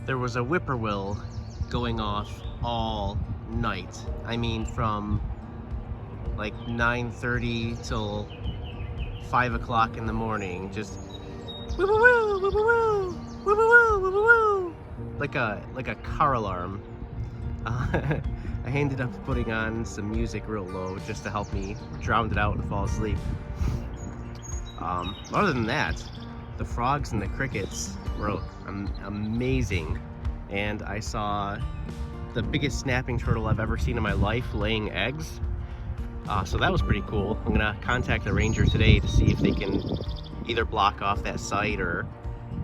there was a whippoorwill going off all night. I mean, from like 9:30 till 5 o'clock in the morning, just woo-woo-woo, woo-woo-woo, woo-woo-woo, woo-woo-woo, like a car alarm. I ended up putting on some music real low just to help me drown it out and fall asleep. Other than that, the frogs and the crickets were amazing, and I saw the biggest snapping turtle I've ever seen in my life laying eggs. So that was pretty cool. I'm gonna contact the ranger today to see if they can either block off that site or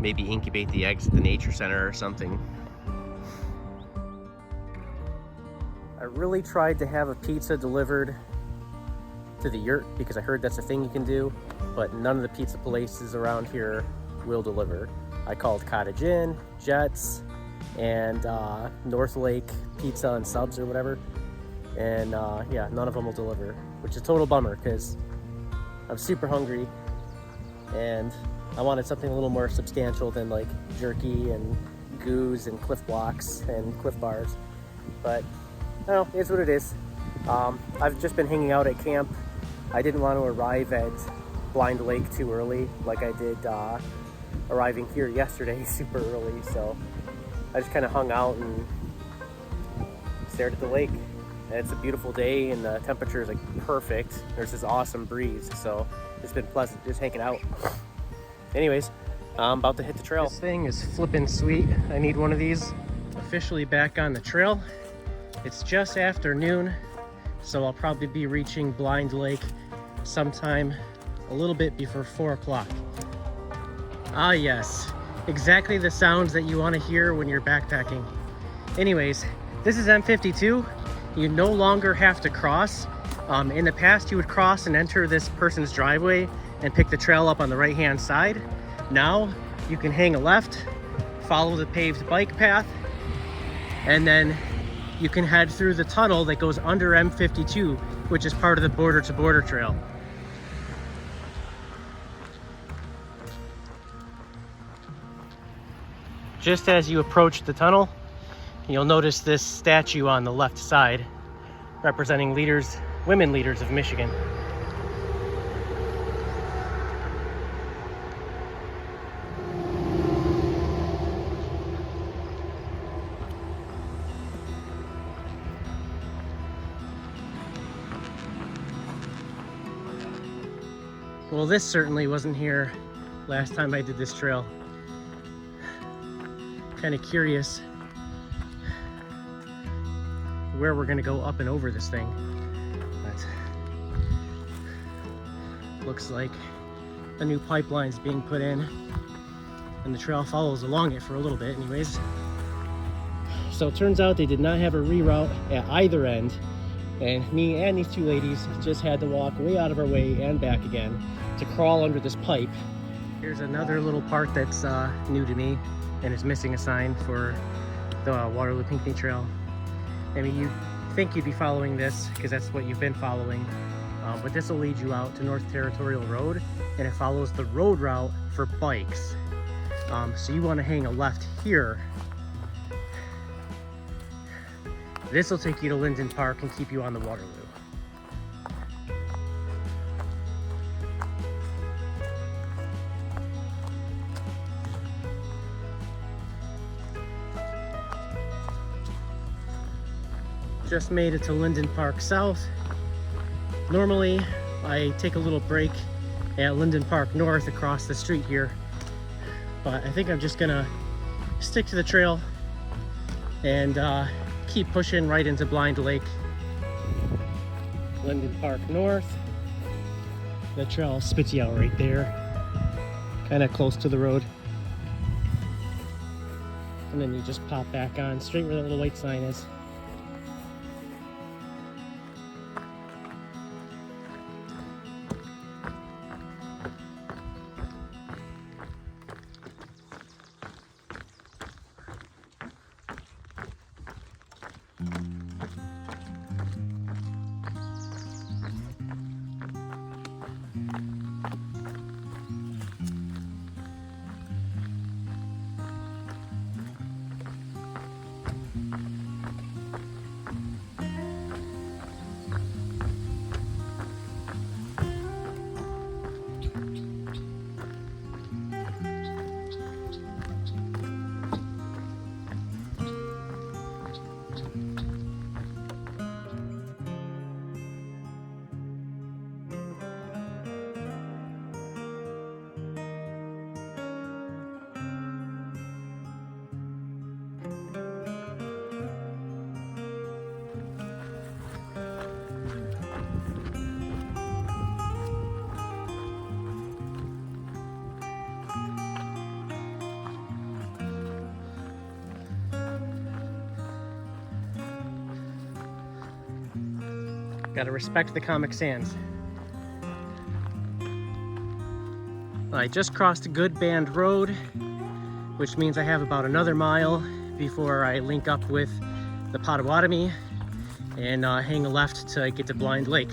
maybe incubate the eggs at the nature center or something. I really tried to have a pizza delivered to the yurt because I heard that's a thing you can do, but none of the pizza places around here will deliver. I called Cottage Inn, Jets, and North Lake Pizza and Subs or whatever, and yeah, none of them will deliver, which is a total bummer because I'm super hungry and I wanted something a little more substantial than like jerky and goos and Cliff Blocks and Cliff Bars, but no, it's what it is. I've just been hanging out at camp. I didn't want to arrive at Blind Lake too early like I did arriving here yesterday super early, so I just kind of hung out and stared at the lake. And it's a beautiful day and the temperature is like perfect. There's this awesome breeze, so it's been pleasant just hanging out. Anyways, I'm about to hit the trail. This thing is flippin' sweet. I need one of these. Officially back on the trail. It's just after noon, so I'll probably be reaching Blind Lake sometime a little bit before 4 o'clock. Ah yes, exactly the sounds that you want to hear when you're backpacking. Anyways, this is M52. You no longer have to cross. In the past, you would cross and enter this person's driveway and pick the trail up on the right-hand side. Now, you can hang a left, follow the paved bike path, and then you can head through the tunnel that goes under M52, which is part of the Border to Border Trail. Just as you approach the tunnel, you'll notice this statue on the left side representing leaders, women leaders of Michigan. Well, this certainly wasn't here last time I did this trail. Kind of curious where we're gonna go up and over this thing, but looks like a new pipeline's being put in and the trail follows along it for a little bit anyways. So it turns out they did not have a reroute at either end, and me and these two ladies just had to walk way out of our way and back again to crawl under this pipe. Here's another little part that's new to me and is missing a sign for the Waterloo Pinckney Trail. I mean, you'd think you'd be following this because that's what you've been following, but this will lead you out to North Territorial Road, and it follows the road route for bikes. So you want to hang a left here. This will take you to Linden Park and keep you on the Waterloo. Just made it to Linden Park South. Normally, I take a little break at Linden Park North across the street here, but I think I'm just gonna stick to the trail and keep pushing right into Blind Lake. Linden Park North. The trail spits you out right there, kind of close to the road. And then you just pop back on straight where that little white sign is. Gotta respect the Comic Sans. I just crossed a Good Band Road, which means I have about another mile before I link up with the Potawatomi and hang a left to get to Blind Lake.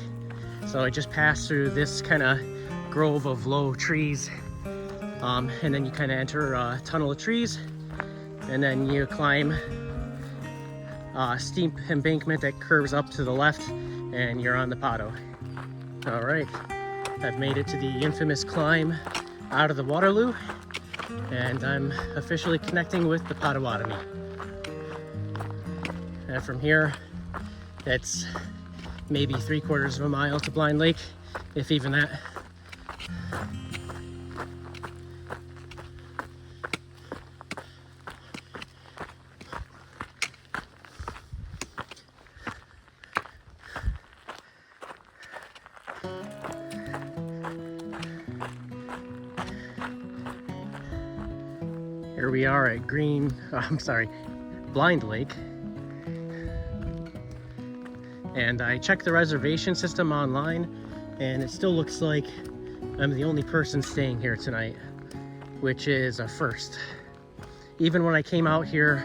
So I just passed through this kind of grove of low trees, and then you kind of enter a tunnel of trees, and then you climb a steep embankment that curves up to the left, and you're on the Potto. All right, I've made it to the infamous climb out of the Waterloo, and I'm officially connecting with the Potawatomi. And from here, it's maybe 3/4 of a mile to Blind Lake, if even that. Here we are at Blind Lake. And I checked the reservation system online, and it still looks like I'm the only person staying here tonight, which is a first. Even when I came out here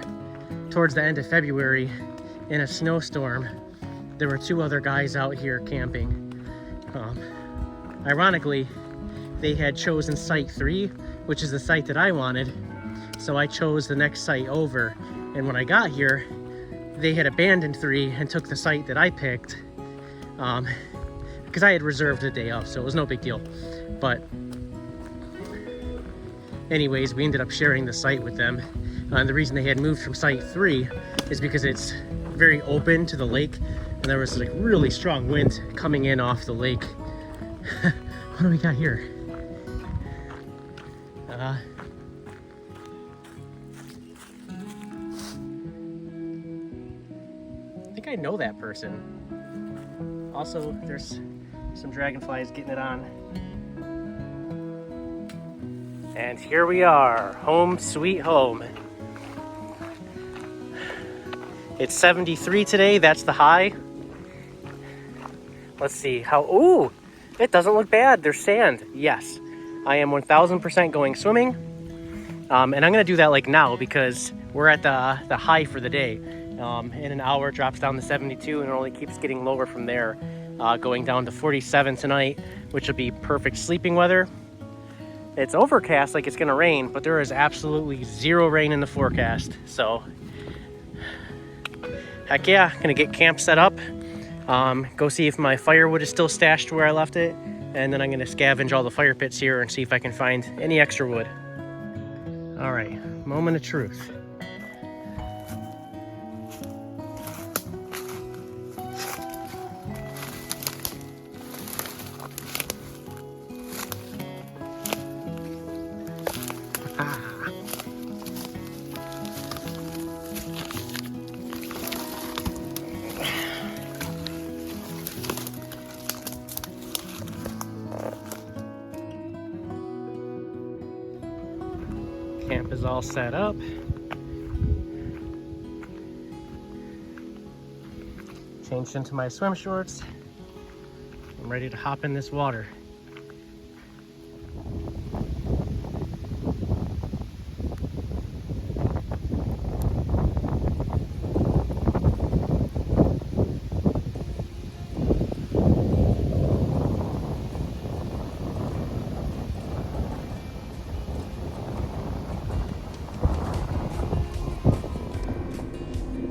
towards the end of February in a snowstorm, there were 2 other guys out here camping. Ironically, they had chosen site 3, which is the site that I wanted. So I chose the next site over, and when I got here, they had abandoned 3 and took the site that I picked, because I had reserved a day off, so it was no big deal. But anyways, we ended up sharing the site with them. And the reason they had moved from site 3 is because it's very open to the lake, and there was like really strong wind coming in off the lake. What do we got here? I think I know that person. Also, there's some dragonflies getting it on. And here we are, home sweet home. It's 73 today, that's the high. Let's see how, ooh, it doesn't look bad. There's sand, yes. I am 1000% going swimming. And I'm gonna do that like now because we're at the high for the day. In an hour, it drops down to 72 and it only keeps getting lower from there, going down to 47 tonight, which will be perfect sleeping weather. It's overcast like it's gonna rain, but there is absolutely 0 rain in the forecast. So, heck yeah, gonna get camp set up. Go see if my firewood is still stashed where I left it, and then I'm gonna scavenge all the fire pits here and see if I can find any extra wood. All right, moment of truth. Camp is all set up. Changed into my swim shorts. I'm ready to hop in this water.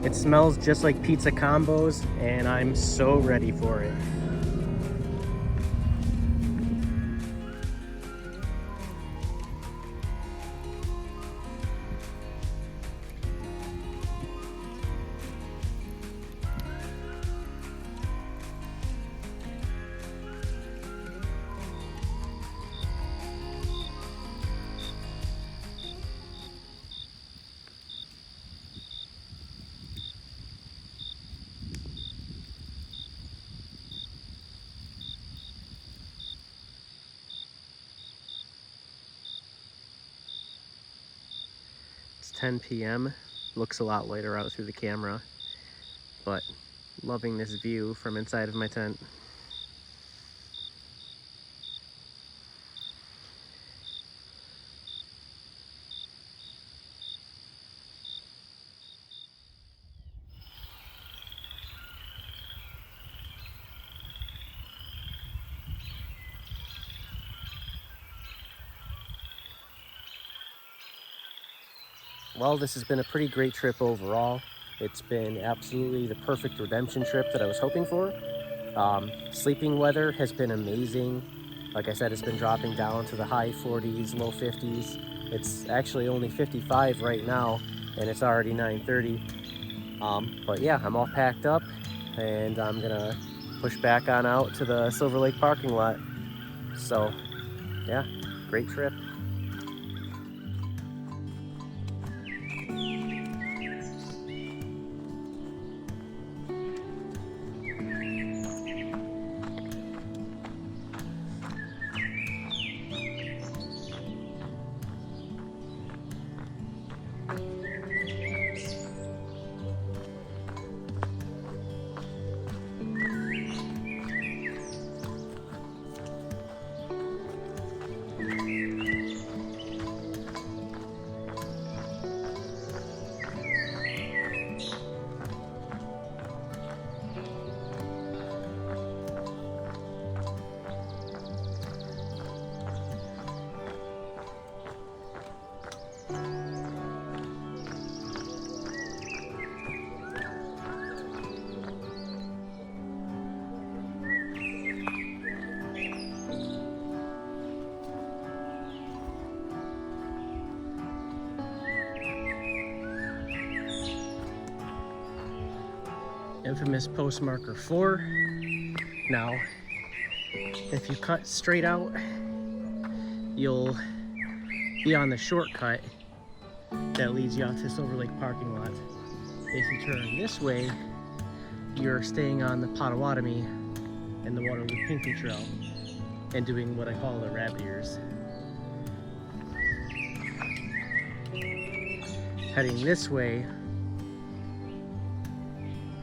It smells just like pizza combos, and I'm so ready for it. It's 10 p.m. Looks a lot later out through the camera, but Loving this view from inside of my tent. Well, this has been a pretty great trip overall. It's been absolutely the perfect redemption trip that I was hoping for. Sleeping weather has been amazing. Like I said, it's been dropping down to the high 40s, low 50s. It's actually only 55 right now, and it's already 9:30. But yeah, I'm all packed up, and I'm gonna push back on out to the Silver Lake parking lot. So yeah, great trip. Infamous post marker 4. Now, if you cut straight out, you'll be on the shortcut that leads you out to Silver Lake parking lot. If you turn this way, you're staying on the Potawatomi and the Waterloo Pinckney trail and doing what I call the rabbit ears. Heading this way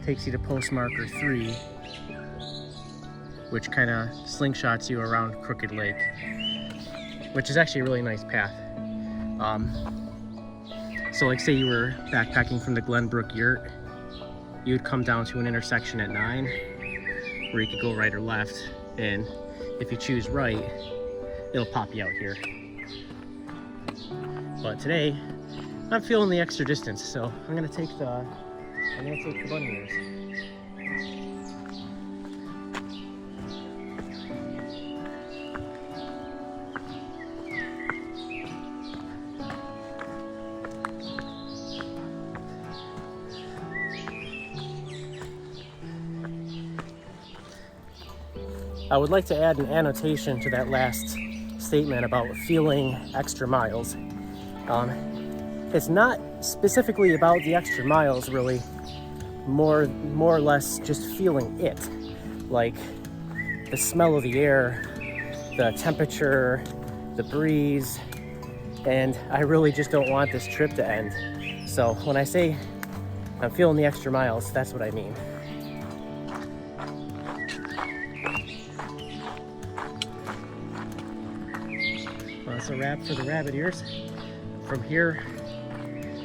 takes you to post marker 3, which kind of slingshots you around Crooked Lake, which is actually a really nice path. So like say you were backpacking from the Glenbrook Yurt, you would come down to an intersection at 9 where you could go right or left, and if you choose right, it'll pop you out here. But today, I'm feeling the extra distance, so I'm gonna take the bunny ears. I would like to add an annotation to that last statement about feeling extra miles. It's not specifically about the extra miles, really. More or less just feeling it, like the smell of the air, the temperature, the breeze, and I really just don't want this trip to end. So when I say I'm feeling the extra miles, that's what I mean. Well, that's a wrap for the rabbit ears. From here,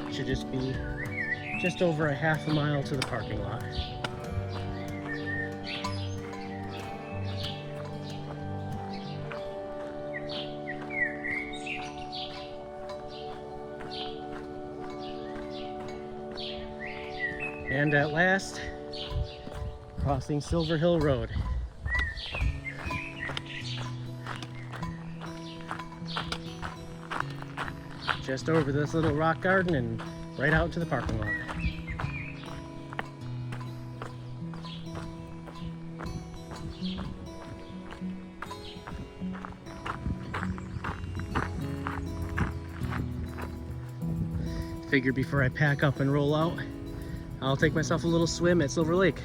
it should just be just over a half a mile to the parking lot. And at last, crossing Silver Hill Road. Just over this little rock garden and right out to the parking lot. Figure before I pack up and roll out, I'll take myself a little swim at Silver Lake.